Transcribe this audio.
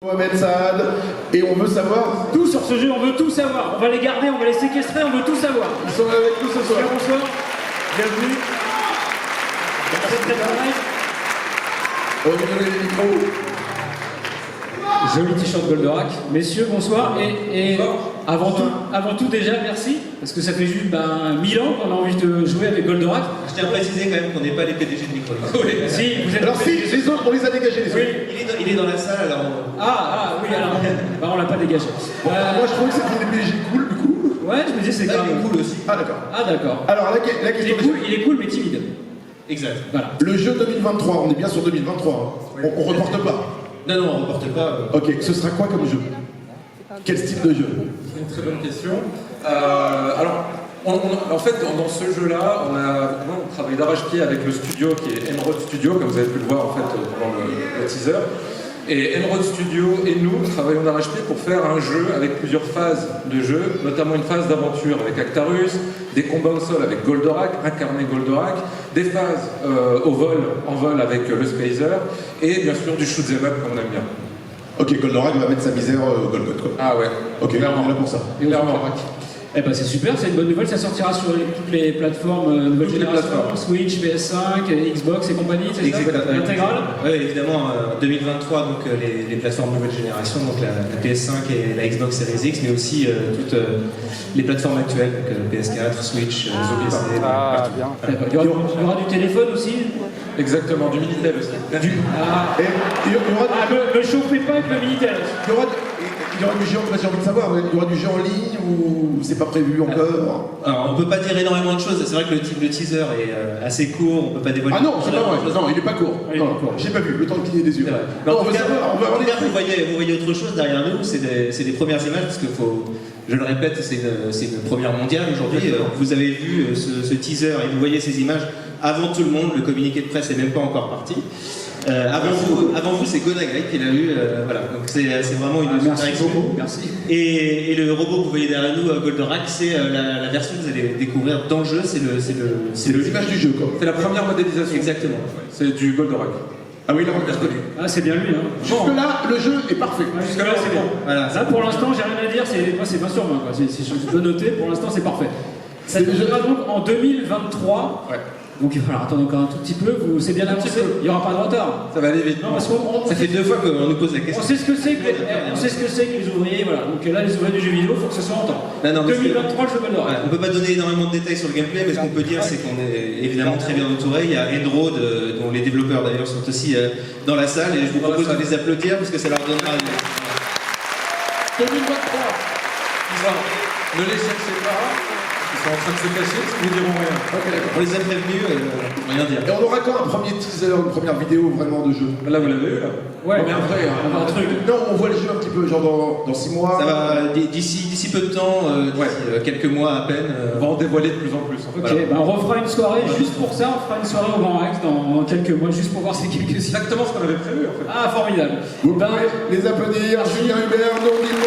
Mohamed Saad, et on veut savoir. Tout sur ce jeu, on veut tout savoir. On va les garder, on va les séquestrer, on veut tout savoir. Ils sont avec nous ce soir. Bonsoir, bienvenue. Merci d'être là. On va vous donner les micros. Joli t-shirt Goldorak. Messieurs, bonsoir. Et avant tout, déjà, merci. Parce que ça fait juste 1000 ans qu'on a envie de jouer avec Goldorak. Je tiens à préciser quand même qu'on n'est pas les PDG de Micro. Oui, si, vous êtes. Alors, si, les autres, on les a dégagés, les autres. Oui. Il est dans la salle, alors. Oui, alors. On l'a pas dégagé. Moi, je trouvais que c'était des PDG cool, du coup. Ouais, je me disais, c'est Là, quand il est même. cool aussi. Ah, d'accord. Ah, d'accord. Alors, la question. Il est cool, mais timide. Exact. Voilà. Le jeu 2023, on est bien sur 2023. Hein. On reporte pas. Non, on ne reporte pas. Ok, ce sera quoi comme jeu? Quel style de jeu? C'est une très bonne question. Alors, en fait, dans ce jeu-là, on travaille d'arrache-pied avec le studio qui est Emerald Studio, comme vous avez pu le voir en fait pendant le teaser. Et Emerald Studio et nous travaillons d'arrache-pied pour faire un jeu avec plusieurs phases de jeu, notamment une phase d'aventure avec Actarus, des combats au sol avec Goldorak, incarné Goldorak, des phases en vol avec le Spacer, et bien sûr du shoot'em up comme on aime bien. Ok, Goldorak va mettre sa misère au Golgot, quoi. Ah ouais. Ok, clairement. on est là pour ça. Clairement. Eh ben c'est super, c'est une bonne nouvelle, ça sortira sur toutes les plateformes nouvelle Toutes les génération, plateformes. Switch, PS5, Xbox et compagnie, c'est ça? L'intégrale? Oui, évidemment, 2023, donc les plateformes nouvelle génération, donc la PS5 et la Xbox Series X, mais aussi toutes les plateformes actuelles, donc PS4, Switch, PC, partout. bien. D'accord. Il y aura du téléphone aussi? Exactement, du Minitel aussi. Et il y aura Me chauffez pas avec le Minitel. il y aura du jeu, j'ai envie de savoir, il y aura du jeu en ligne ou c'est pas prévu encore? Alors, on peut pas dire énormément de choses, c'est vrai que le teaser est assez court, on peut pas dévoiler. Ah non, c'est pas vrai, non, il est pas court. Oui, Non, court. j'ai pas vu, le temps de cligner des yeux. C'est vrai. Non, En on tout veut cas, savoir, on va avoir vous voyez autre chose derrière nous, c'est des premières images, parce que je le répète, c'est une première mondiale aujourd'hui. Vous avez vu ce teaser et vous voyez ces images avant tout le monde, le communiqué de presse n'est même pas encore parti. Avant vous, c'est Gonagai qui l'a eu, voilà. Donc c'est vraiment une Merci super beaucoup, merci. Et le robot que vous voyez derrière nous, Goldorak, c'est la version que vous allez découvrir dans le jeu, C'est l'image du jeu, quoi. C'est la première modélisation. Exactement. C'est du Goldorak. Ah oui, là, on l'a reconnu. Ah c'est bien lui, hein. Jusque-là, le jeu est parfait. Jusque-là c'est bon. Voilà. Là pour l'instant j'ai rien à dire, c'est pas sur moi quoi. Si je peux noter, pour l'instant c'est parfait. Ça C'est sera donc en 2023. Ouais. Donc il va falloir attendre encore un tout petit peu, c'est bien avancé, il n'y aura pas de retard. Ça va aller vite. Non parce qu'on Ça fait 2 fois qu'on nous pose la on question. sait ce que c'est que les ouvriers, voilà. Donc là les ouvriers du jeu vidéo, il faut que ce soit en temps. Non, mais 2023 le jeu Goldorak. Voilà, on peut pas donner énormément de détails sur le gameplay, mais ce qu'on peut dire, c'est qu'on est évidemment très bien entouré. Il y a Enroad, dont les développeurs d'ailleurs sont aussi dans la salle, et je vous propose de les applaudir parce que ça leur donnera. 2023. Ne les cherchez pas. Ils sont en train de se cacher, ils ne vous diront rien. Ok, d'accord. On les a prévenus, rien dire. Et on aura quand un premier teaser, une première vidéo vraiment de jeu? Là, vous l'avez eu, là. Ouais, Première vraie, hein. on va un truc. Non, on voit le jeu un petit peu, genre dans 6 mois. Ça va d'ici peu de temps, quelques mois à peine. On va en dévoiler de plus en plus. En fait. Ok, on refera une soirée juste pour ça, on fera une soirée au Grand Rex dans quelques mois, juste pour voir ces quelques C'est exactement ce qu'on avait prévu, en fait. Ah, formidable. Vous pouvez les applaudir, Julien Hubert, Nourdine